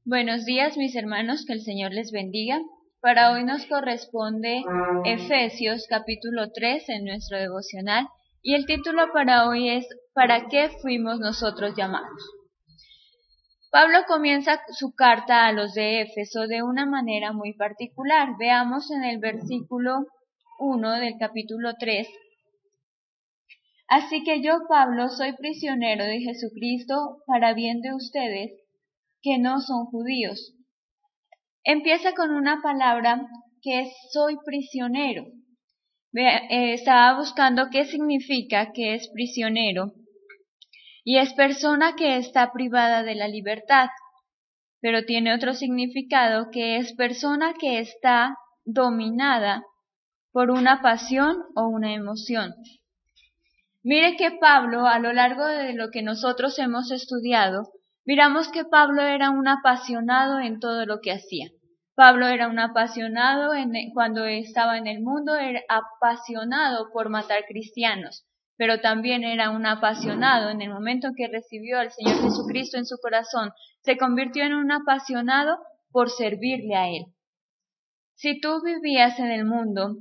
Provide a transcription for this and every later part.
Buenos días, mis hermanos, que el Señor les bendiga. Para hoy nos corresponde Efesios capítulo 3 en nuestro devocional y el título para hoy es ¿Para qué fuimos nosotros llamados? Pablo comienza su carta a los de Éfeso de una manera muy particular. Veamos en el versículo 1 del capítulo 3. Así que yo, Pablo, soy prisionero de Jesucristo para bien de ustedes que no son judíos. Empieza con una palabra que es soy prisionero. Estaba buscando qué significa que es prisionero y es persona que está privada de la libertad, pero tiene otro significado que es persona que está dominada por una pasión o una emoción. Mire que Pablo, a lo largo de lo que nosotros hemos estudiado, miramos que Pablo era un apasionado en todo lo que hacía. Pablo era un apasionado cuando estaba en el mundo, era apasionado por matar cristianos, pero también era un apasionado en el momento que recibió al Señor Jesucristo en su corazón, se convirtió en un apasionado por servirle a Él. Si tú vivías en el mundo,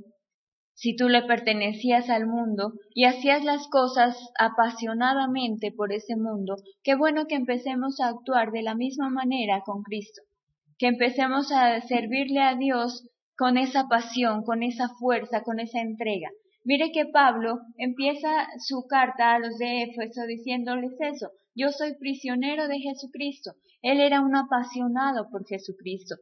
si tú le pertenecías al mundo y hacías las cosas apasionadamente por ese mundo, qué bueno que empecemos a actuar de la misma manera con Cristo, que empecemos a servirle a Dios con esa pasión, con esa fuerza, con esa entrega. Mire que Pablo empieza su carta a los de Éfeso diciéndoles eso: yo soy prisionero de Jesucristo. Él era un apasionado por Jesucristo.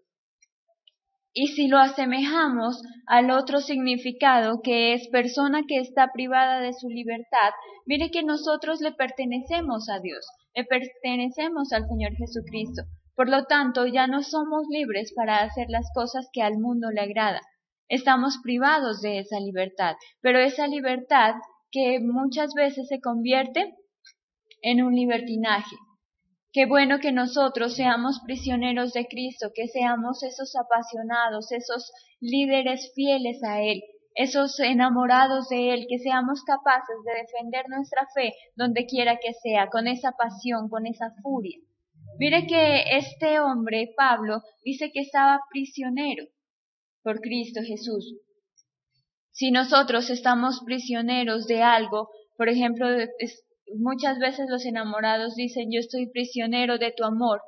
Y si lo asemejamos al otro significado, que es persona que está privada de su libertad, mire que nosotros le pertenecemos a Dios, le pertenecemos al Señor Jesucristo. Por lo tanto, ya no somos libres para hacer las cosas que al mundo le agrada. Estamos privados de esa libertad, pero esa libertad que muchas veces se convierte en un libertinaje. Qué bueno que nosotros seamos prisioneros de Cristo, que seamos esos apasionados, esos líderes fieles a Él, esos enamorados de Él, que seamos capaces de defender nuestra fe donde quiera que sea, con esa pasión, con esa furia. Mire que este hombre, Pablo, dice que estaba prisionero por Cristo Jesús. Si nosotros estamos prisioneros de algo, por ejemplo, muchas veces los enamorados dicen, yo estoy prisionero de tu amor.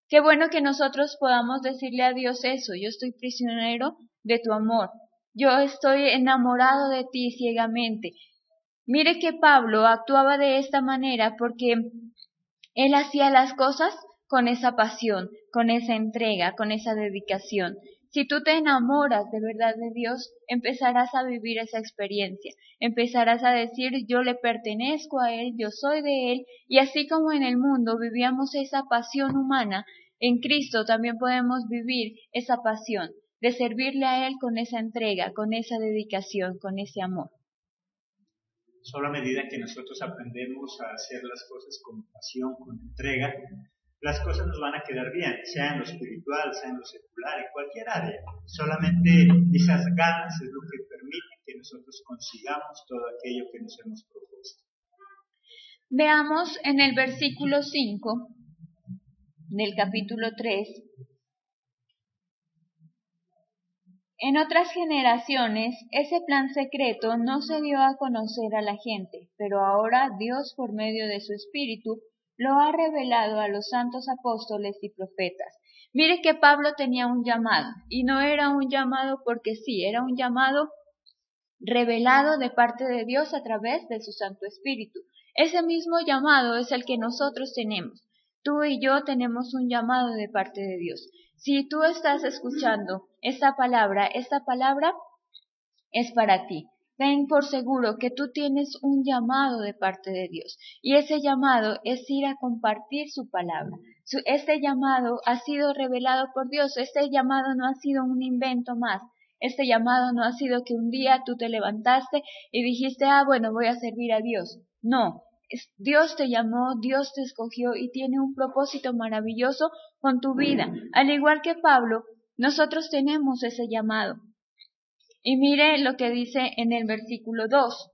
Qué bueno que nosotros podamos decirle a Dios eso: yo estoy prisionero de tu amor. Yo estoy enamorado de ti ciegamente. Mire que Pablo actuaba de esta manera porque él hacía las cosas con esa pasión, con esa entrega, con esa dedicación. Si tú te enamoras de verdad de Dios, empezarás a vivir esa experiencia, empezarás a decir, yo le pertenezco a Él, yo soy de Él, y así como en el mundo vivíamos esa pasión humana, en Cristo también podemos vivir esa pasión de servirle a Él con esa entrega, con esa dedicación, con ese amor. Solo a medida que nosotros aprendemos a hacer las cosas con pasión, con entrega, las cosas nos van a quedar bien, sea en lo espiritual, sea en lo secular, en cualquier área. Solamente esas ganas es lo que permite que nosotros consigamos todo aquello que nos hemos propuesto. Veamos en el versículo 5 del capítulo 3. En otras generaciones, ese plan secreto no se dio a conocer a la gente, pero ahora Dios, por medio de su Espíritu, lo ha revelado a los santos apóstoles y profetas. Mire que Pablo tenía un llamado, y no era un llamado porque sí, era un llamado revelado de parte de Dios a través de su Santo Espíritu. Ese mismo llamado es el que nosotros tenemos. Tú y yo tenemos un llamado de parte de Dios. Si tú estás escuchando esta palabra es para ti. Ten por seguro que tú tienes un llamado de parte de Dios, y ese llamado es ir a compartir su palabra. Este llamado ha sido revelado por Dios. Este llamado no ha sido un invento más. Este llamado no ha sido que un día tú te levantaste y dijiste, bueno, voy a servir a Dios. No, Dios te llamó, Dios te escogió y tiene un propósito maravilloso con tu vida. Al igual que Pablo, nosotros tenemos ese llamado. Y mire lo que dice en el versículo 2.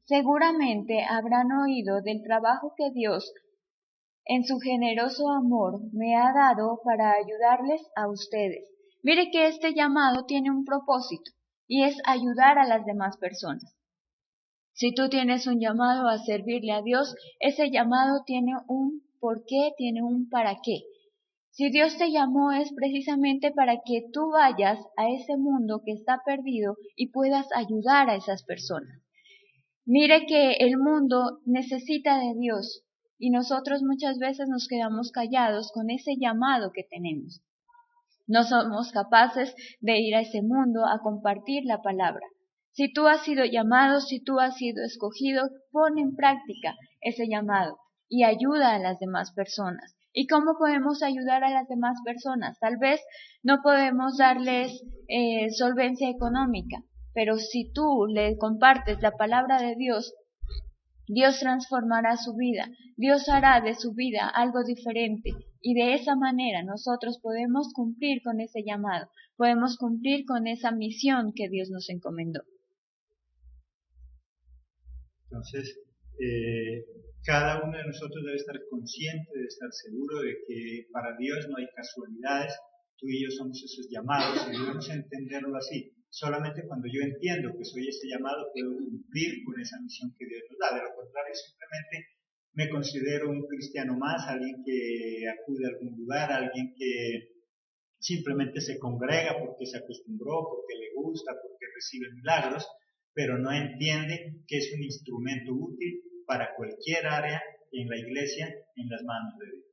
Seguramente habrán oído del trabajo que Dios, en su generoso amor, me ha dado para ayudarles a ustedes. Mire que este llamado tiene un propósito, y es ayudar a las demás personas. Si tú tienes un llamado a servirle a Dios, ese llamado tiene un por qué, tiene un para qué. Si Dios te llamó es precisamente para que tú vayas a ese mundo que está perdido y puedas ayudar a esas personas. Mire que el mundo necesita de Dios y nosotros muchas veces nos quedamos callados con ese llamado que tenemos. No somos capaces de ir a ese mundo a compartir la palabra. Si tú has sido llamado, si tú has sido escogido, pon en práctica ese llamado y ayuda a las demás personas. ¿Y cómo podemos ayudar a las demás personas? Tal vez no podemos darles solvencia económica, pero si tú le compartes la palabra de Dios, Dios transformará su vida, Dios hará de su vida algo diferente y de esa manera nosotros podemos cumplir con ese llamado, podemos cumplir con esa misión que Dios nos encomendó. Entonces, cada uno de nosotros debe estar consciente, debe estar seguro de que para Dios no hay casualidades, tú y yo somos esos llamados y debemos entenderlo así. Solamente cuando yo entiendo que soy ese llamado puedo cumplir con esa misión que Dios nos da. De lo contrario, simplemente me considero un cristiano más, alguien que acude a algún lugar, alguien que simplemente se congrega porque se acostumbró, porque le gusta, porque recibe milagros, pero no entiende que es un instrumento útil para cualquier área en la iglesia en las manos de Dios.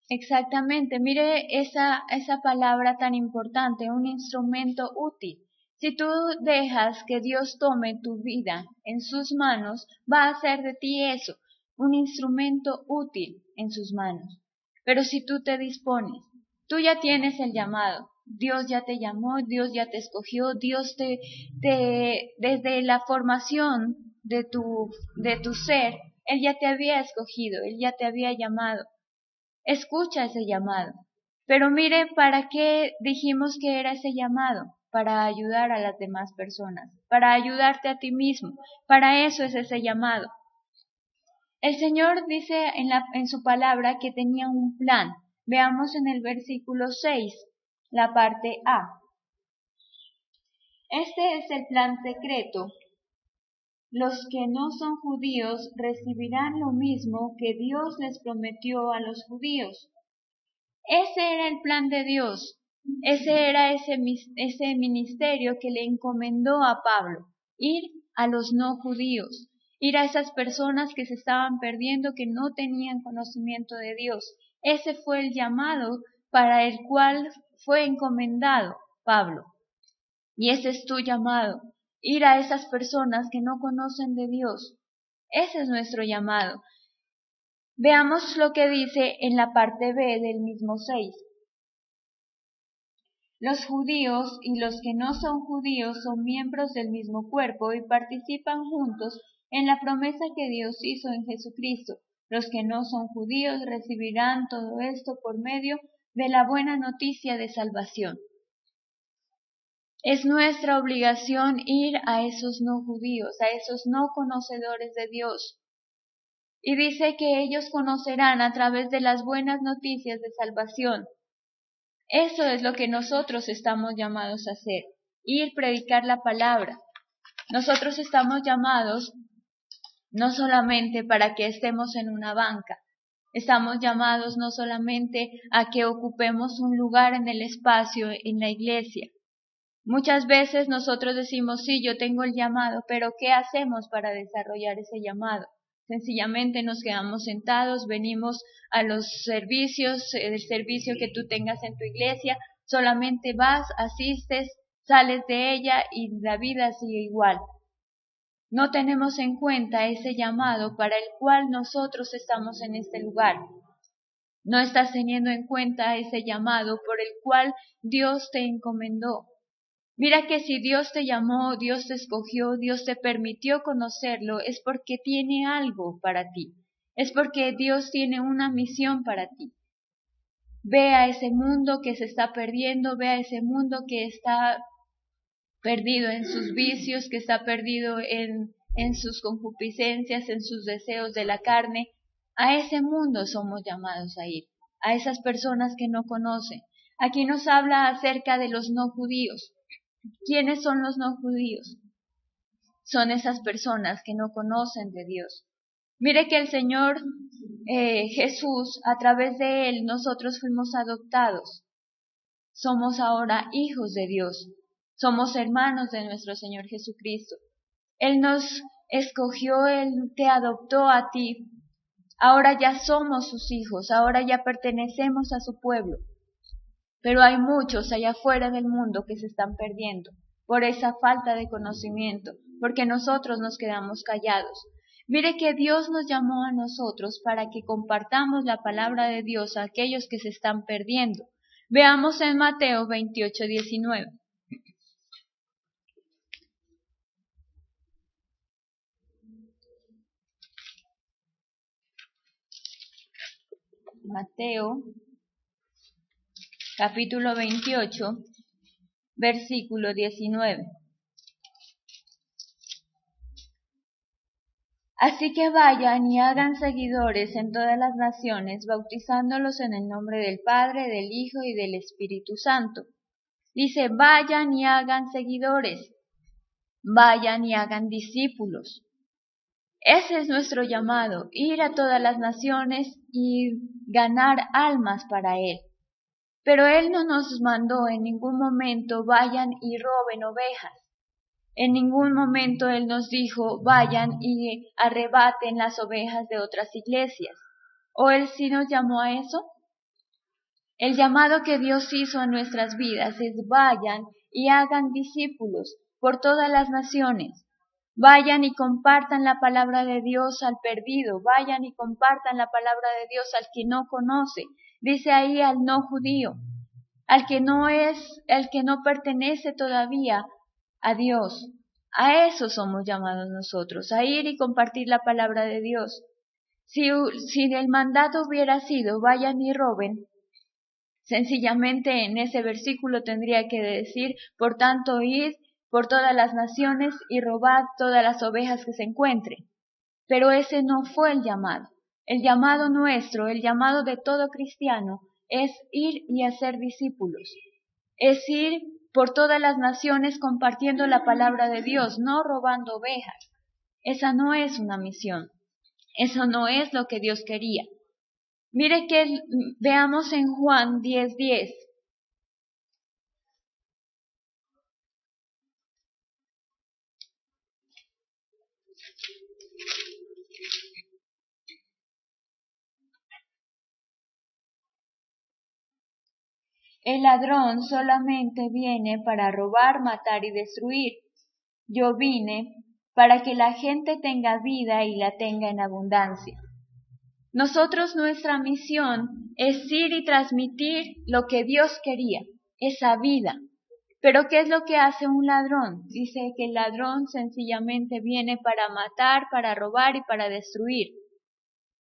Exactamente, mire esa palabra tan importante, un instrumento útil. Si tú dejas que Dios tome tu vida en sus manos, va a hacer de ti eso, un instrumento útil en sus manos. Pero si tú te dispones, tú ya tienes el llamado, Dios ya te llamó, Dios ya te escogió, Dios desde la formación de tu ser, Él ya te había escogido, Él ya te había llamado. Escucha ese llamado. Pero mire, ¿para qué dijimos que era ese llamado? Para ayudar a las demás personas, para ayudarte a ti mismo. Para eso es ese llamado. El Señor dice en su palabra que tenía un plan. Veamos en el versículo 6, la parte A. Este es el plan secreto. Los que no son judíos recibirán lo mismo que Dios les prometió a los judíos. Ese era el plan de Dios. Ese era ese ministerio que le encomendó a Pablo. Ir a los no judíos. Ir a esas personas que se estaban perdiendo, que no tenían conocimiento de Dios. Ese fue el llamado para el cual fue encomendado Pablo. Y ese es tu llamado. Ir a esas personas que no conocen de Dios. Ese es nuestro llamado. Veamos lo que dice en la parte B del mismo 6. Los judíos y los que no son judíos son miembros del mismo cuerpo y participan juntos en la promesa que Dios hizo en Jesucristo. Los que no son judíos recibirán todo esto por medio de la buena noticia de salvación. Es nuestra obligación ir a esos no judíos, a esos no conocedores de Dios. Y dice que ellos conocerán a través de las buenas noticias de salvación. Eso es lo que nosotros estamos llamados a hacer, ir predicar la palabra. Nosotros estamos llamados no solamente para que estemos en una banca, estamos llamados no solamente a que ocupemos un lugar en el espacio, en la iglesia. Muchas veces nosotros decimos, sí, yo tengo el llamado, pero ¿qué hacemos para desarrollar ese llamado? Sencillamente nos quedamos sentados, venimos a los servicios, el servicio que tú tengas en tu iglesia, solamente vas, asistes, sales de ella y la vida sigue igual. No tenemos en cuenta ese llamado para el cual nosotros estamos en este lugar. No estás teniendo en cuenta ese llamado por el cual Dios te encomendó. Mira que si Dios te llamó, Dios te escogió, Dios te permitió conocerlo, es porque tiene algo para ti. Es porque Dios tiene una misión para ti. Ve a ese mundo que se está perdiendo, ve a ese mundo que está perdido en sus vicios, que está perdido en en sus concupiscencias, en sus deseos de la carne. A ese mundo somos llamados a ir, a esas personas que no conocen. Aquí nos habla acerca de los no judíos. ¿Quiénes son los no judíos? Son esas personas que no conocen de Dios. Mire que el Señor Jesús, a través de Él, nosotros fuimos adoptados. Somos ahora hijos de Dios. Somos hermanos de nuestro Señor Jesucristo. Él nos escogió, Él te adoptó a ti. Ahora ya somos sus hijos, ahora ya pertenecemos a su pueblo. Pero hay muchos allá afuera del mundo que se están perdiendo por esa falta de conocimiento, porque nosotros nos quedamos callados. Mire que Dios nos llamó a nosotros para que compartamos la palabra de Dios a aquellos que se están perdiendo. Veamos en Mateo 28:19. Mateo, capítulo 28, versículo 19. Así que vayan y hagan seguidores en todas las naciones, bautizándolos en el nombre del Padre, del Hijo y del Espíritu Santo. Dice, vayan y hagan seguidores, vayan y hagan discípulos. Ese es nuestro llamado, ir a todas las naciones y ganar almas para Él. Pero Él no nos mandó en ningún momento, vayan y roben ovejas. En ningún momento Él nos dijo, vayan y arrebaten las ovejas de otras iglesias. ¿O Él sí nos llamó a eso? El llamado que Dios hizo a nuestras vidas es vayan y hagan discípulos por todas las naciones. Vayan y compartan la palabra de Dios al perdido, vayan y compartan la palabra de Dios al que no conoce. Dice ahí al no judío, al que no pertenece todavía a Dios. A eso somos llamados nosotros, a ir y compartir la palabra de Dios. Si el mandato hubiera sido vayan y roben, sencillamente en ese versículo tendría que decir, por tanto, id por todas las naciones y robad todas las ovejas que se encuentren. Pero ese no fue el llamado. El llamado nuestro, el llamado de todo cristiano, es ir y hacer discípulos. Es ir por todas las naciones compartiendo la palabra de Dios, no robando ovejas. Esa no es una misión. Eso no es lo que Dios quería. Mire que veamos en Juan 10:10. El ladrón solamente viene para robar, matar y destruir. Yo vine para que la gente tenga vida y la tenga en abundancia. Nosotros, nuestra misión es ir y transmitir lo que Dios quería, esa vida. Pero ¿qué es lo que hace un ladrón? Dice que el ladrón sencillamente viene para matar, para robar y para destruir.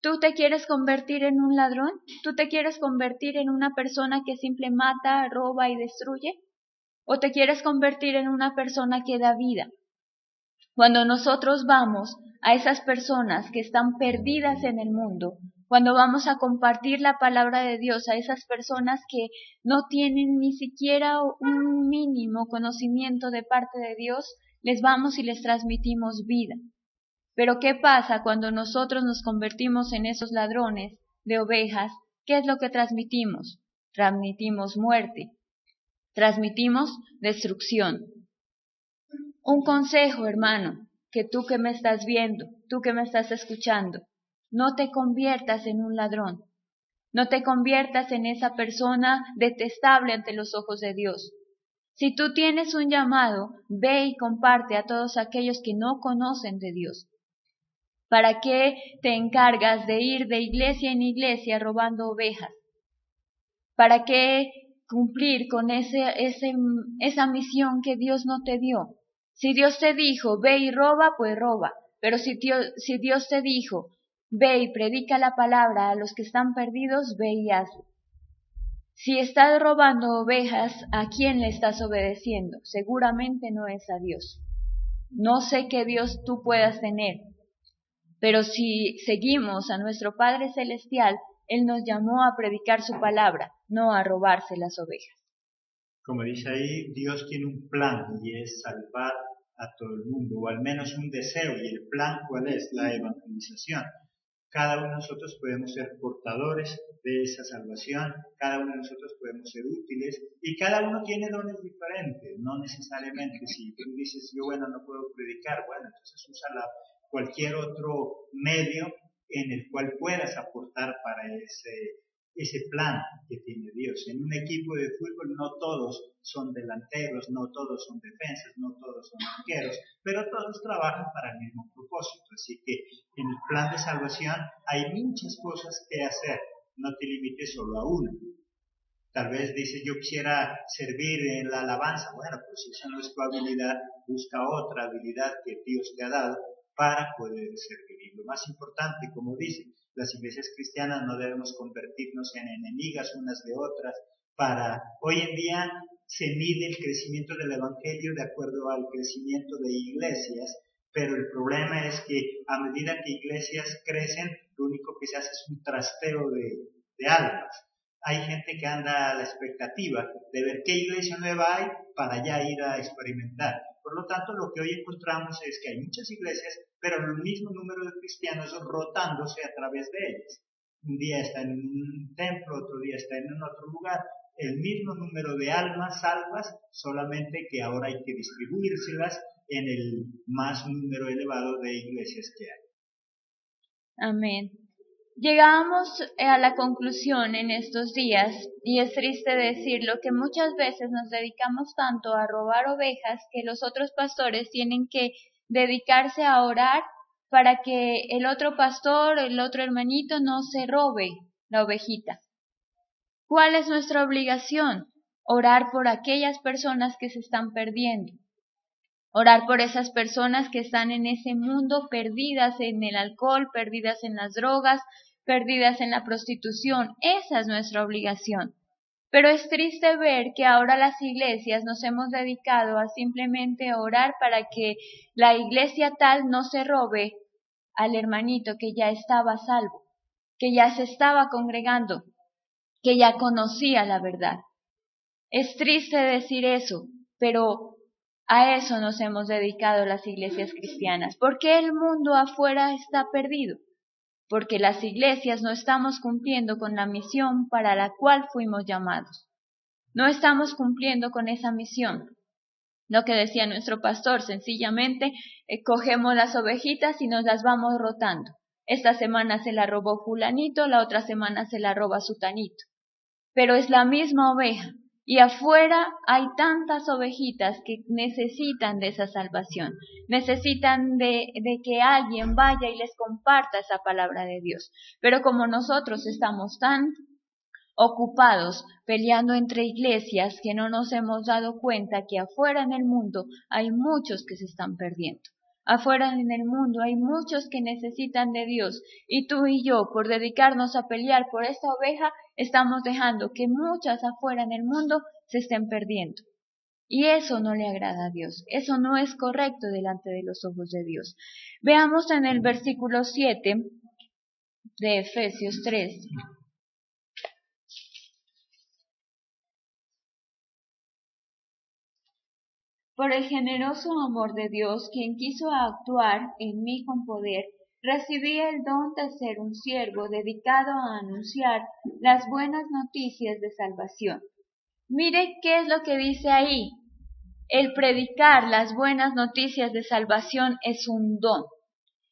¿Tú te quieres convertir en un ladrón? ¿Tú te quieres convertir en una persona que simple mata, roba y destruye? ¿O te quieres convertir en una persona que da vida? Cuando nosotros vamos a esas personas que están perdidas en el mundo, cuando vamos a compartir la palabra de Dios a esas personas que no tienen ni siquiera un mínimo conocimiento de parte de Dios, les vamos y les transmitimos vida. Pero ¿qué pasa cuando nosotros nos convertimos en esos ladrones de ovejas? ¿Qué es lo que transmitimos? Transmitimos muerte, transmitimos destrucción. Un consejo, hermano, que tú que me estás viendo, tú que me estás escuchando, no te conviertas en un ladrón, no te conviertas en esa persona detestable ante los ojos de Dios. Si tú tienes un llamado, ve y comparte a todos aquellos que no conocen de Dios. ¿Para qué te encargas de ir de iglesia en iglesia robando ovejas? ¿Para qué cumplir con esa misión que Dios no te dio? Si Dios te dijo, ve y roba, pues roba. Pero si Dios te dijo, ve y predica la palabra a los que están perdidos, ve y hazlo. Si estás robando ovejas, ¿a quién le estás obedeciendo? Seguramente no es a Dios. No sé qué Dios tú puedas tener, pero si seguimos a nuestro Padre Celestial, Él nos llamó a predicar su palabra, no a robarse las ovejas. Como dice ahí, Dios tiene un plan y es salvar a todo el mundo, o al menos un deseo. ¿Y el plan cuál es? La evangelización. Cada uno de nosotros podemos ser portadores de esa salvación, cada uno de nosotros podemos ser útiles y cada uno tiene dones diferentes. No necesariamente si tú dices, yo no puedo predicar, entonces usa cualquier otro medio en el cual puedas aportar para ese plan que tiene Dios. En un equipo de fútbol no todos son delanteros, no todos son defensas, no todos son arqueros, pero todos trabajan para el mismo propósito. Así que en el plan de salvación hay muchas cosas que hacer, no te limites solo a una. Tal vez dices, yo quisiera servir en la alabanza. Pues si esa no es tu habilidad, busca otra habilidad que Dios te ha dado para poder servir. Y lo más importante, como dice, las iglesias cristianas no debemos convertirnos en enemigas unas de otras. Hoy en día se mide el crecimiento del evangelio de acuerdo al crecimiento de iglesias, pero el problema es que a medida que iglesias crecen, lo único que se hace es un trasteo de almas. Hay gente que anda a la expectativa de ver qué iglesia nueva hay para ya ir a experimentar. Por lo tanto, lo que hoy encontramos es que hay muchas iglesias, pero el mismo número de cristianos rotándose a través de ellas. Un día está en un templo, otro día está en otro lugar. El mismo número de almas salvas, solamente que ahora hay que distribuírselas en el más número elevado de iglesias que hay. Amén. Llegamos a la conclusión en estos días, y es triste decirlo, que muchas veces nos dedicamos tanto a robar ovejas que los otros pastores tienen que dedicarse a orar para que el otro pastor, el otro hermanito no se robe la ovejita. ¿Cuál es nuestra obligación? Orar por aquellas personas que se están perdiendo. Orar por esas personas que están en ese mundo perdidas en el alcohol, perdidas en las drogas, perdidas en la prostitución. Esa es nuestra obligación. Pero es triste ver que ahora las iglesias nos hemos dedicado a simplemente orar para que la iglesia tal no se robe al hermanito que ya estaba salvo, que ya se estaba congregando, que ya conocía la verdad. Es triste decir eso, pero a eso nos hemos dedicado las iglesias cristianas. ¿Por qué el mundo afuera está perdido? Porque las iglesias no estamos cumpliendo con la misión para la cual fuimos llamados. No estamos cumpliendo con esa misión. Lo que decía nuestro pastor, sencillamente cogemos las ovejitas y nos las vamos rotando. Esta semana se la robó fulanito, la otra semana se la roba sutanito. Pero es la misma oveja. Y afuera hay tantas ovejitas que necesitan de esa salvación, necesitan de que alguien vaya y les comparta esa palabra de Dios. Pero como nosotros estamos tan ocupados peleando entre iglesias que no nos hemos dado cuenta que afuera en el mundo hay muchos que se están perdiendo. Afuera en el mundo hay muchos que necesitan de Dios, y tú y yo, por dedicarnos a pelear por esta oveja, estamos dejando que muchas afuera en el mundo se estén perdiendo. Y eso no le agrada a Dios, eso no es correcto delante de los ojos de Dios. Veamos en el versículo 7 de Efesios 3. Por el generoso amor de Dios, quien quiso actuar en mí con poder, recibí el don de ser un siervo dedicado a anunciar las buenas noticias de salvación. Mire qué es lo que dice ahí. El predicar las buenas noticias de salvación es un don.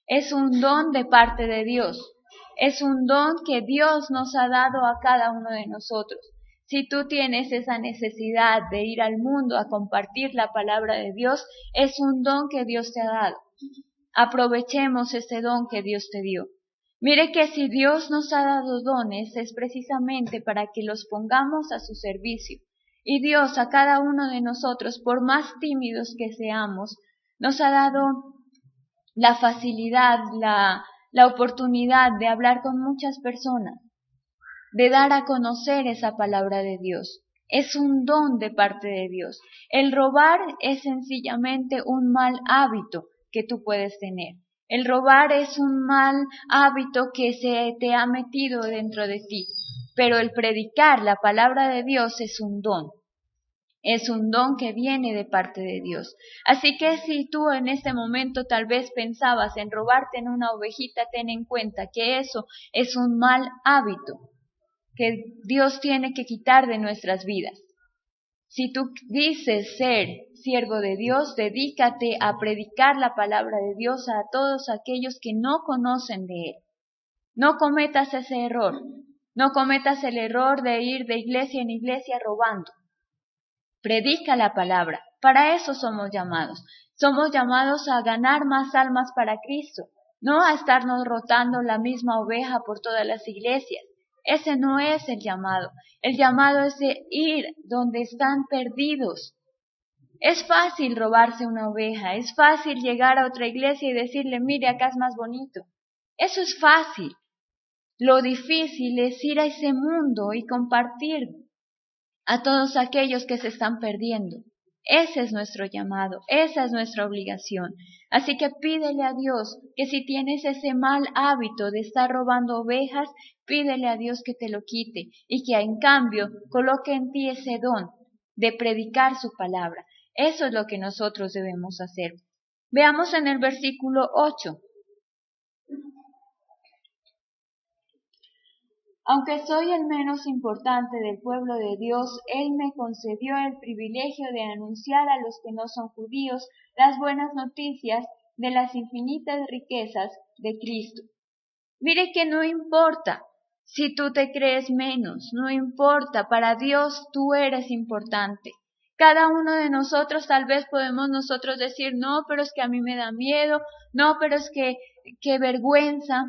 Es un don de parte de Dios. Es un don que Dios nos ha dado a cada uno de nosotros. Si tú tienes esa necesidad de ir al mundo a compartir la palabra de Dios, es un don que Dios te ha dado. Aprovechemos ese don que Dios te dio. Mire que si Dios nos ha dado dones es precisamente para que los pongamos a su servicio. Y Dios a cada uno de nosotros, por más tímidos que seamos, nos ha dado la facilidad, la oportunidad de hablar con muchas personas, de dar a conocer esa palabra de Dios. Es un don de parte de Dios. El robar es sencillamente un mal hábito que tú puedes tener. El robar es un mal hábito que se te ha metido dentro de ti. Pero el predicar la palabra de Dios es un don. Es un don que viene de parte de Dios. Así que si tú en este momento tal vez pensabas en robarte en una ovejita, ten en cuenta que eso es un mal hábito que Dios tiene que quitar de nuestras vidas. Si tú dices ser siervo de Dios, dedícate a predicar la palabra de Dios a todos aquellos que no conocen de Él. No cometas ese error. No cometas el error de ir de iglesia en iglesia robando. Predica la palabra. Para eso somos llamados. Somos llamados a ganar más almas para Cristo, no a estarnos rotando la misma oveja por todas las iglesias. Ese no es el llamado. El llamado es de ir donde están perdidos. Es fácil robarse una oveja, es fácil llegar a otra iglesia y decirle, mire, acá es más bonito. Eso es fácil. Lo difícil es ir a ese mundo y compartir a todos aquellos que se están perdiendo. Ese es nuestro llamado, esa es nuestra obligación. Así que pídele a Dios que si tienes ese mal hábito de estar robando ovejas, pídele a Dios que te lo quite y que en cambio coloque en ti ese don de predicar su palabra. Eso es lo que nosotros debemos hacer. Veamos en el versículo 8. Aunque soy el menos importante del pueblo de Dios, Él me concedió el privilegio de anunciar a los que no son judíos las buenas noticias de las infinitas riquezas de Cristo. Mire que no importa si tú te crees menos, no importa, para Dios tú eres importante. Cada uno de nosotros tal vez podemos nosotros decir, no, pero es que a mí me da miedo, no, pero es que qué vergüenza.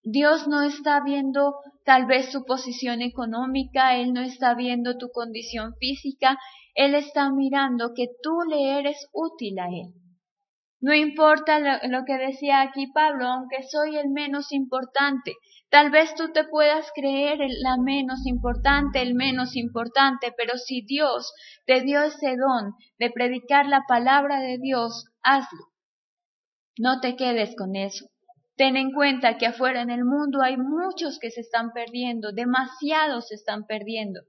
Dios no está viendo tal vez tu posición económica, Él no está viendo tu condición física, Él está mirando que tú le eres útil a Él. No importa lo que decía aquí Pablo, aunque soy el menos importante, tal vez tú te puedas creer la menos importante, el menos importante, pero si Dios te dio ese don de predicar la palabra de Dios, hazlo. No te quedes con eso. Ten en cuenta que afuera en el mundo hay muchos que se están perdiendo, demasiados se están perdiendo.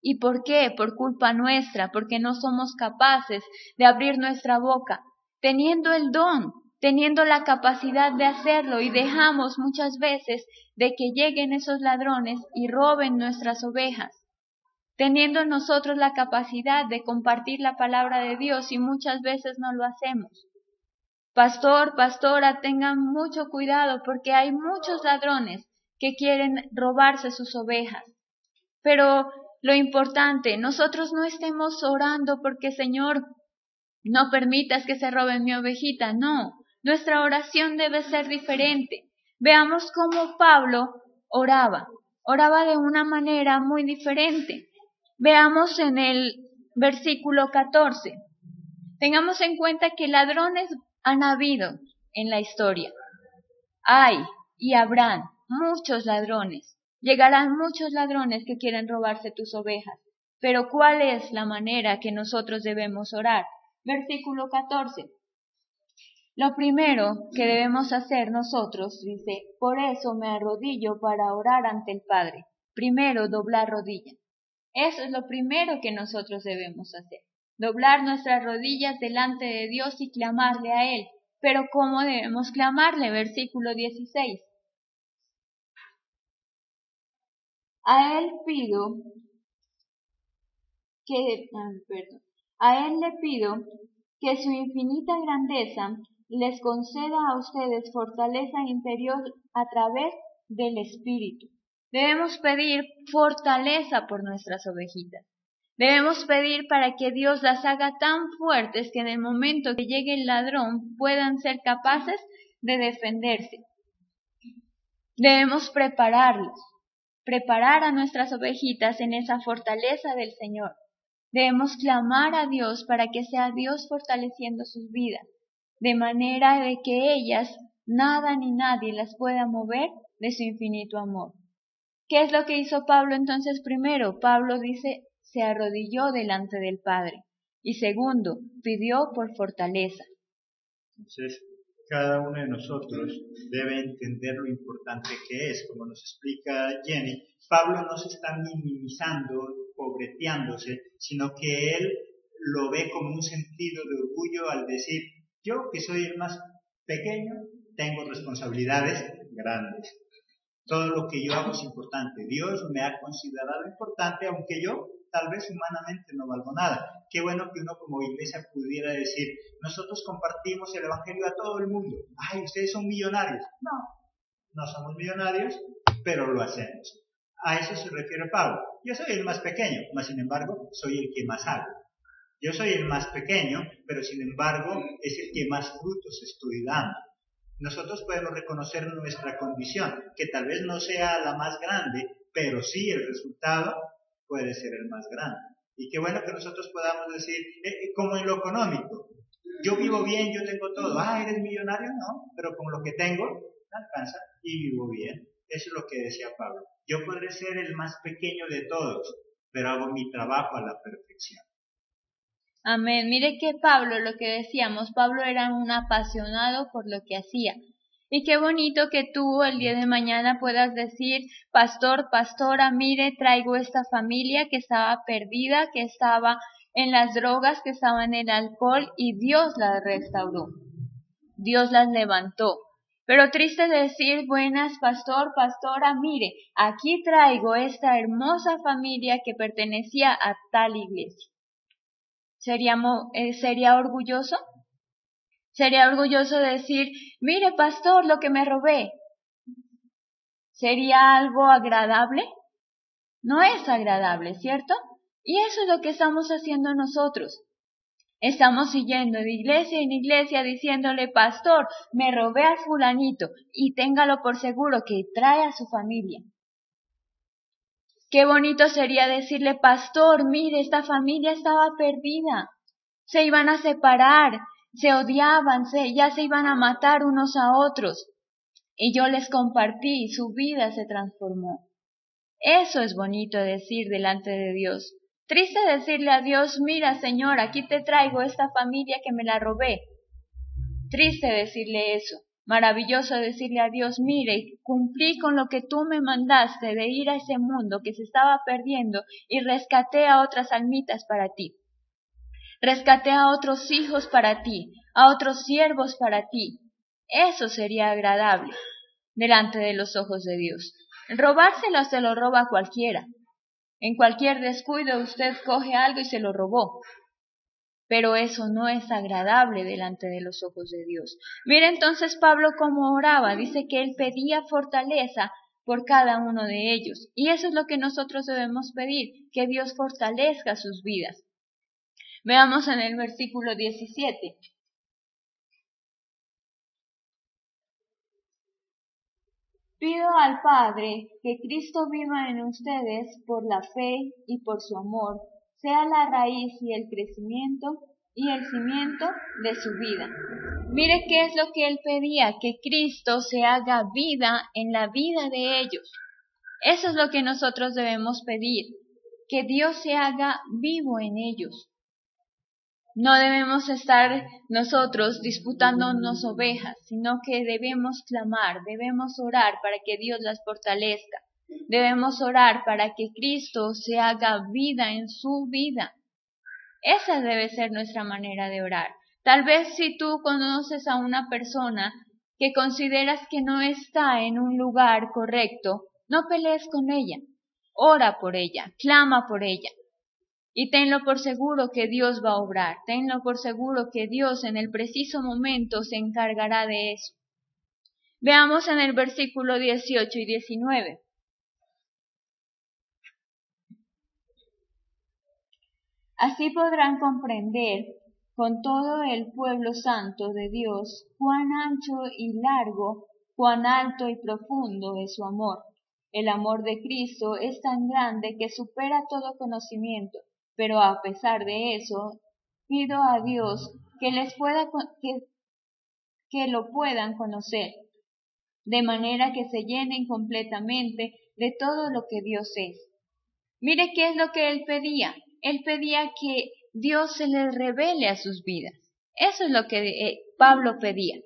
¿Y por qué? Por culpa nuestra, porque no somos capaces de abrir nuestra boca, teniendo el don, teniendo la capacidad de hacerlo, y dejamos muchas veces de que lleguen esos ladrones y roben nuestras ovejas, teniendo nosotros la capacidad de compartir la palabra de Dios y muchas veces no lo hacemos. Pastor, pastora, tengan mucho cuidado porque hay muchos ladrones que quieren robarse sus ovejas. Pero lo importante, nosotros no estemos orando porque Señor, no permitas que se roben mi ovejita. No, nuestra oración debe ser diferente. Veamos cómo Pablo oraba. Oraba de una manera muy diferente. Veamos en el versículo 14. Tengamos en cuenta que ladrones han habido en la historia. Hay y habrán muchos ladrones. Llegarán muchos ladrones que quieren robarse tus ovejas. Pero ¿cuál es la manera que nosotros debemos orar? Versículo 14. Lo primero que debemos hacer nosotros, dice, por eso me arrodillo para orar ante el Padre. Primero, doblar rodilla. Eso es lo primero que nosotros debemos hacer. Doblar nuestras rodillas delante de Dios y clamarle a Él. Pero ¿cómo debemos clamarle? Versículo 16. A Él le pido que su infinita grandeza les conceda a ustedes fortaleza interior a través del Espíritu. Debemos pedir fortaleza por nuestras ovejitas. Debemos pedir para que Dios las haga tan fuertes que en el momento que llegue el ladrón puedan ser capaces de defenderse. Debemos preparar a nuestras ovejitas en esa fortaleza del Señor. Debemos clamar a Dios para que sea Dios fortaleciendo sus vidas, de manera de que ellas, nada ni nadie las pueda mover de su infinito amor. ¿Qué es lo que hizo Pablo entonces primero? Pablo dice, se arrodilló delante del Padre. Y segundo, pidió por fortaleza. Entonces, cada uno de nosotros debe entender lo importante que es. Como nos explica Jenny, Pablo no se está minimizando, pobreteándose, sino que él lo ve como un sentido de orgullo al decir, yo que soy el más pequeño, tengo responsabilidades grandes. Todo lo que yo hago es importante. Dios me ha considerado importante, aunque yo tal vez humanamente no valgo nada. Qué bueno que uno como iglesia pudiera decir, nosotros compartimos el evangelio a todo el mundo. Ay, ustedes son millonarios. No somos millonarios, pero lo hacemos. A eso se refiere Pablo. Yo soy el más pequeño, mas sin embargo soy el que más hago. Yo soy el más pequeño, pero sin embargo es el que más frutos estoy dando. Nosotros podemos reconocer nuestra condición, que tal vez no sea la más grande, pero sí el resultado puede ser el más grande. Y qué bueno que nosotros podamos decir, como en lo económico, yo vivo bien, yo tengo todo. ¿Eres millonario? No, pero con lo que tengo, me alcanza y vivo bien. Eso es lo que decía Pablo. Yo podré ser el más pequeño de todos, pero hago mi trabajo a la perfección. Amén. Mire que Pablo, lo que decíamos, Pablo era un apasionado por lo que hacía. Y qué bonito que tú el día de mañana puedas decir, pastor, pastora, mire, traigo esta familia que estaba perdida, que estaba en las drogas, que estaba en el alcohol, y Dios las restauró. Dios las levantó. Pero triste decir, buenas, pastor, pastora, mire, aquí traigo esta hermosa familia que pertenecía a tal iglesia. ¿Sería orgulloso? ¿Sería orgulloso decir, mire, pastor, lo que me robé? ¿Sería algo agradable? No es agradable, ¿cierto? Y eso es lo que estamos haciendo nosotros. Estamos siguiendo de iglesia en iglesia diciéndole, pastor, me robé a fulanito, y téngalo por seguro que trae a su familia. Qué bonito sería decirle, pastor, mire, esta familia estaba perdida. Se iban a separar, se odiaban, ya se iban a matar unos a otros. Y yo les compartí y su vida se transformó. Eso es bonito decir delante de Dios. Triste decirle a Dios, mira Señor, aquí te traigo esta familia que me la robé. Triste decirle eso. Maravilloso decirle a Dios, mire, cumplí con lo que tú me mandaste de ir a ese mundo que se estaba perdiendo y rescaté a otras almitas para ti. Rescaté a otros hijos para ti, a otros siervos para ti. Eso sería agradable delante de los ojos de Dios. Robárselo se lo roba cualquiera. En cualquier descuido usted coge algo y se lo robó. Pero eso no es agradable delante de los ojos de Dios. Mira entonces Pablo cómo oraba. Dice que él pedía fortaleza por cada uno de ellos. Y eso es lo que nosotros debemos pedir, que Dios fortalezca sus vidas. Veamos en el versículo 17. Pido al Padre que Cristo viva en ustedes por la fe y por su amor, sea la raíz y el crecimiento y el cimiento de su vida. Mire qué es lo que él pedía, que Cristo se haga vida en la vida de ellos. Eso es lo que nosotros debemos pedir, que Dios se haga vivo en ellos. No debemos estar nosotros disputándonos ovejas, sino que debemos clamar, debemos orar para que Dios las fortalezca. Debemos orar para que Cristo se haga vida en su vida. Esa debe ser nuestra manera de orar. Tal vez si tú conoces a una persona que consideras que no está en un lugar correcto, no pelees con ella. Ora por ella, clama por ella. Y tenlo por seguro que Dios va a obrar, tenlo por seguro que Dios en el preciso momento se encargará de eso. Veamos en el versículo 18 y 19. Así podrán comprender con todo el pueblo santo de Dios cuán ancho y largo, cuán alto y profundo es su amor. El amor de Cristo es tan grande que supera todo conocimiento. Pero a pesar de eso, pido a Dios que que lo puedan conocer, de manera que se llenen completamente de todo lo que Dios es. Mire qué es lo que él pedía. Él pedía que Dios se le revele a sus vidas. Eso es lo que Pablo pedía.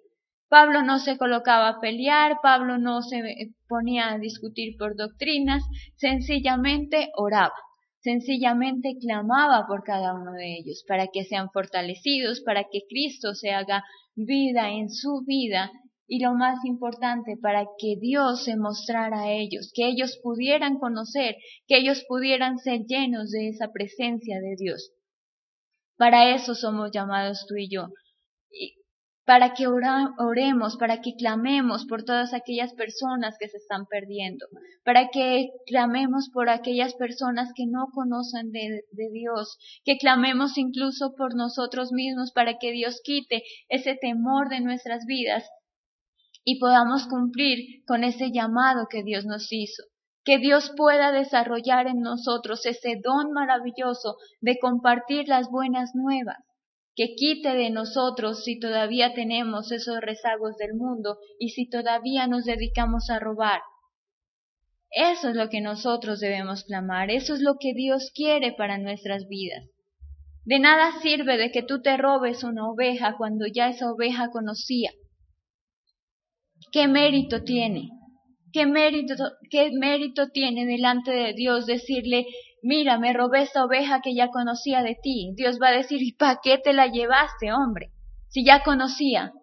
Pablo no se colocaba a pelear, Pablo no se ponía a discutir por doctrinas, sencillamente oraba, sencillamente clamaba por cada uno de ellos, para que sean fortalecidos, para que Cristo se haga vida en su vida y lo más importante, para que Dios se mostrara a ellos, que ellos pudieran conocer, que ellos pudieran ser llenos de esa presencia de Dios. Para eso somos llamados tú y yo. Para que oremos, para que clamemos por todas aquellas personas que se están perdiendo, para que clamemos por aquellas personas que no conocen de Dios, que clamemos incluso por nosotros mismos para que Dios quite ese temor de nuestras vidas y podamos cumplir con ese llamado que Dios nos hizo. Que Dios pueda desarrollar en nosotros ese don maravilloso de compartir las buenas nuevas. Que quite de nosotros si todavía tenemos esos rezagos del mundo y si todavía nos dedicamos a robar. Eso es lo que nosotros debemos clamar, eso es lo que Dios quiere para nuestras vidas. De nada sirve de que tú te robes una oveja cuando ya esa oveja conocía. ¿Qué mérito tiene? ¿Qué mérito tiene delante de Dios decirle, mira, me robé esta oveja que ya conocía de ti? Dios va a decir, ¿y para qué te la llevaste, hombre? Si ya conocía.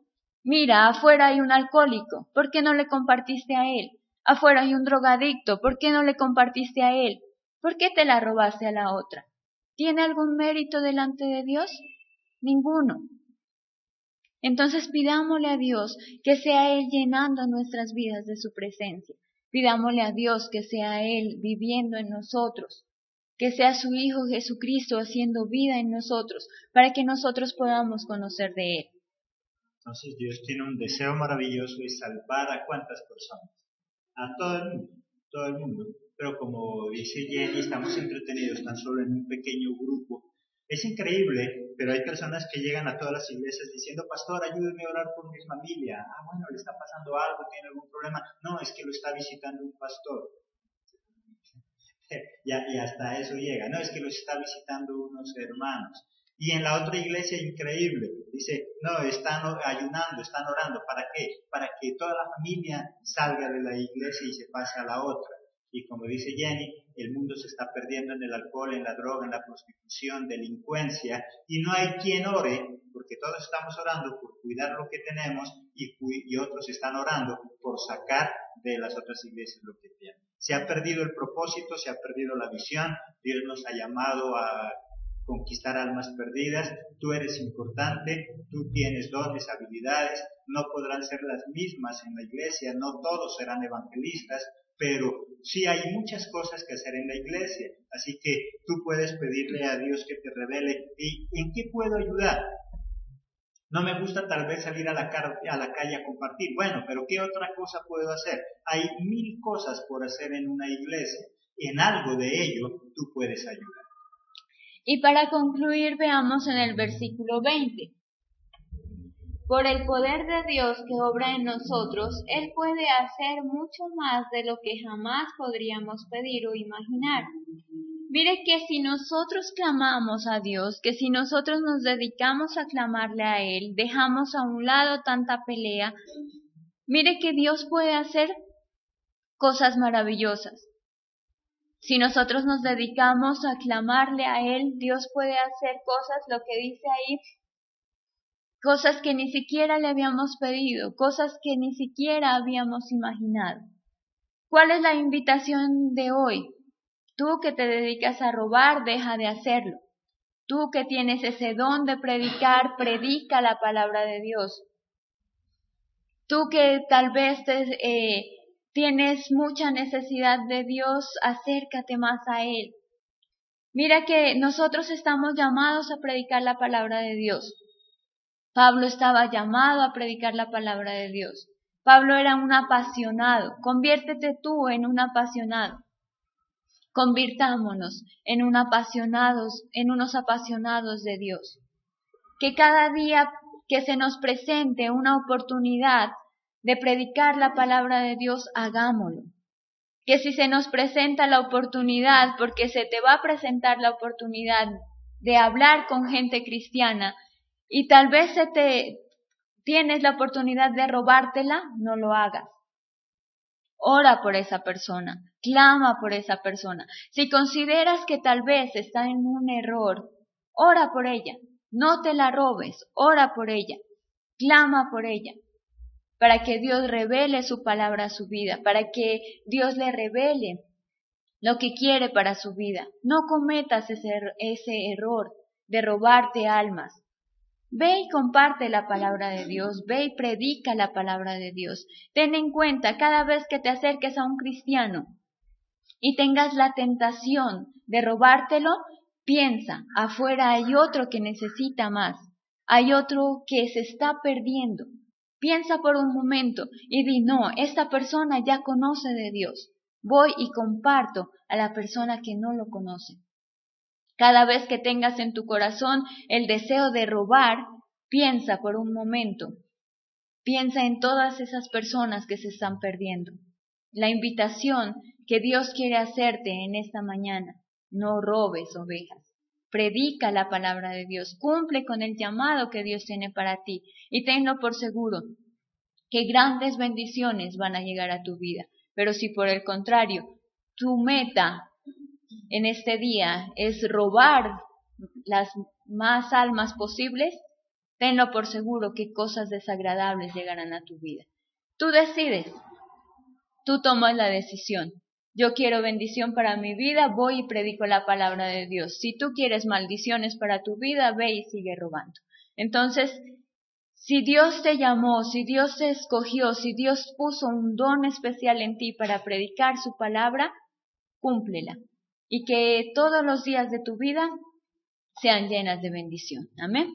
Mira, afuera hay un alcohólico, ¿por qué no le compartiste a él? Afuera hay un drogadicto, ¿por qué no le compartiste a él? ¿Por qué te la robaste a la otra? ¿Tiene algún mérito delante de Dios? Ninguno. Entonces pidámosle a Dios que sea Él llenando nuestras vidas de su presencia. Pidámosle a Dios que sea Él viviendo en nosotros, que sea su Hijo Jesucristo haciendo vida en nosotros, para que nosotros podamos conocer de Él. Entonces Dios tiene un deseo maravilloso de salvar a cuántas personas, a todo el mundo. Pero como dice Jenny, estamos entretenidos tan solo en un pequeño grupo. Es increíble, pero hay personas que llegan a todas las iglesias diciendo, pastor, ayúdeme a orar por mi familia. Ah, bueno, le está pasando algo, tiene algún problema. No, es que lo está visitando un pastor. Y hasta eso llega. No, es que lo está visitando unos hermanos. Y en la otra iglesia, increíble, dice, no, están ayunando, están orando. ¿Para qué? Para que toda la familia salga de la iglesia y se pase a la otra. Y como dice Jenny, el mundo se está perdiendo en el alcohol, en la droga, en la prostitución, delincuencia, y no hay quien ore, porque todos estamos orando por cuidar lo que tenemos y otros están orando por sacar de las otras iglesias lo que tienen. Se ha perdido el propósito, se ha perdido la visión. Dios nos ha llamado a conquistar almas perdidas. Tú eres importante, tú tienes dones, habilidades, no podrán ser las mismas en la iglesia, no todos serán evangelistas, pero sí hay muchas cosas que hacer en la iglesia, así que tú puedes pedirle a Dios que te revele, ¿y en qué puedo ayudar? No me gusta tal vez salir a la calle a compartir, bueno, pero ¿qué otra cosa puedo hacer? Hay 1000 cosas por hacer en una iglesia, en algo de ello tú puedes ayudar. Y para concluir veamos en el versículo 20. Por el poder de Dios que obra en nosotros, Él puede hacer mucho más de lo que jamás podríamos pedir o imaginar. Mire que si nosotros clamamos a Dios, que si nosotros nos dedicamos a clamarle a Él, dejamos a un lado tanta pelea, mire que Dios puede hacer cosas maravillosas. Si nosotros nos dedicamos a clamarle a Él, Dios puede hacer cosas, lo que dice ahí, cosas que ni siquiera le habíamos pedido, cosas que ni siquiera habíamos imaginado. ¿Cuál es la invitación de hoy? Tú que te dedicas a robar, deja de hacerlo. Tú que tienes ese don de predicar, predica la palabra de Dios. Tú que tal vez tienes mucha necesidad de Dios, acércate más a Él. Mira que nosotros estamos llamados a predicar la palabra de Dios. Pablo estaba llamado a predicar la palabra de Dios. Pablo era un apasionado. Conviértete tú en un apasionado. Convirtámonos en unos apasionados de Dios. Que cada día que se nos presente una oportunidad de predicar la palabra de Dios, hagámoslo. que si se nos presenta la oportunidad, porque se te va a presentar la oportunidad de hablar con gente cristiana y tal vez tienes la oportunidad de robártela, no lo hagas. Ora por esa persona, clama por esa persona. Si consideras que tal vez está en un error, ora por ella. No te la robes, ora por ella, clama por ella, para que Dios revele su palabra a su vida, para que Dios le revele lo que quiere para su vida. No cometas ese error de robarte almas. Ve y comparte la palabra de Dios, ve y predica la palabra de Dios. Ten en cuenta, cada vez que te acerques a un cristiano y tengas la tentación de robártelo, piensa, afuera hay otro que necesita más, hay otro que se está perdiendo. Piensa por un momento y di, no, esta persona ya conoce de Dios. Voy y comparto a la persona que no lo conoce. Cada vez que tengas en tu corazón el deseo de robar, piensa por un momento. Piensa en todas esas personas que se están perdiendo. La invitación que Dios quiere hacerte en esta mañana: no robes ovejas. Predica la palabra de Dios, cumple con el llamado que Dios tiene para ti y tenlo por seguro que grandes bendiciones van a llegar a tu vida. Pero si por el contrario, tu meta en este día es robar las más almas posibles, tenlo por seguro que cosas desagradables llegarán a tu vida. Tú decides, tú tomas la decisión. Yo quiero bendición para mi vida, voy y predico la palabra de Dios. Si tú quieres maldiciones para tu vida, ve y sigue robando. Entonces, si Dios te llamó, si Dios te escogió, si Dios puso un don especial en ti para predicar su palabra, cúmplela. Y que todos los días de tu vida sean llenas de bendición. Amén.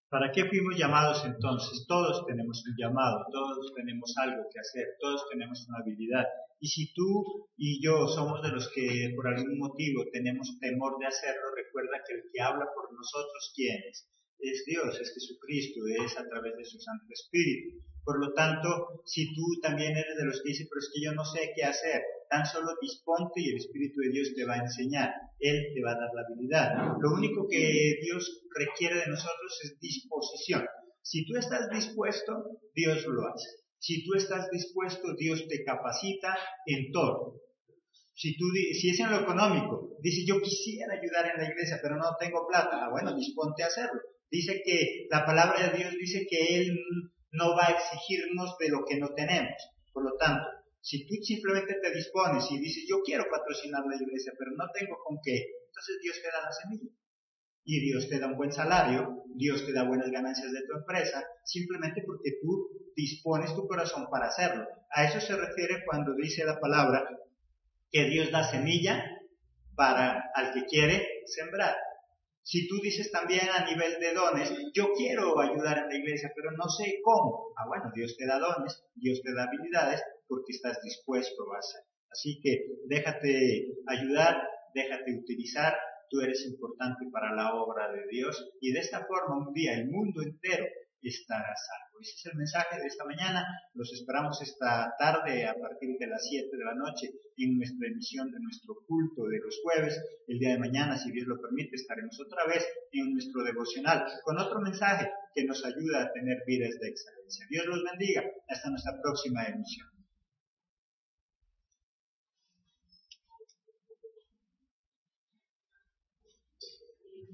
¿Para qué fuimos llamados entonces? Todos tenemos un llamado, todos tenemos algo que hacer, todos tenemos una habilidad. Y si tú y yo somos de los que por algún motivo tenemos temor de hacerlo, recuerda que el que habla por nosotros, ¿quién es? Es Dios, es Jesucristo, es a través de su Santo Espíritu. Por lo tanto, si tú también eres de los que dicen, pero es que yo no sé qué hacer, tan solo disponte y el Espíritu de Dios te va a enseñar. Él te va a dar la habilidad. Lo único que Dios requiere de nosotros es disposición. Si tú estás dispuesto, Dios lo hace. Si tú estás dispuesto, Dios te capacita en todo. Si es en lo económico, dice, yo quisiera ayudar en la iglesia, pero no tengo plata. Bueno, disponte a hacerlo. Dice que la palabra de Dios dice que Él no va a exigirnos de lo que no tenemos. Por lo tanto, si tú simplemente te dispones y dices, yo quiero patrocinar la iglesia, pero no tengo con qué, entonces Dios te da la semilla. Y Dios te da un buen salario, Dios te da buenas ganancias de tu empresa, simplemente porque tú dispones tu corazón para hacerlo. A eso se refiere cuando dice la palabra que Dios da semilla para al que quiere sembrar. Si tú dices también a nivel de dones, yo quiero ayudar en la iglesia, pero no sé cómo. Bueno, Dios te da dones, Dios te da habilidades, porque estás dispuesto a hacer. Así que déjate ayudar, déjate utilizar, tú eres importante para la obra de Dios, y de esta forma un día el mundo entero estará salvo. Ese es el mensaje de esta mañana. Los esperamos esta tarde a partir de las 7 de la noche en nuestra emisión de nuestro culto de los jueves. El día de mañana, si Dios lo permite, estaremos otra vez en nuestro devocional con otro mensaje que nos ayuda a tener vidas de excelencia. Dios los bendiga. Hasta nuestra próxima emisión.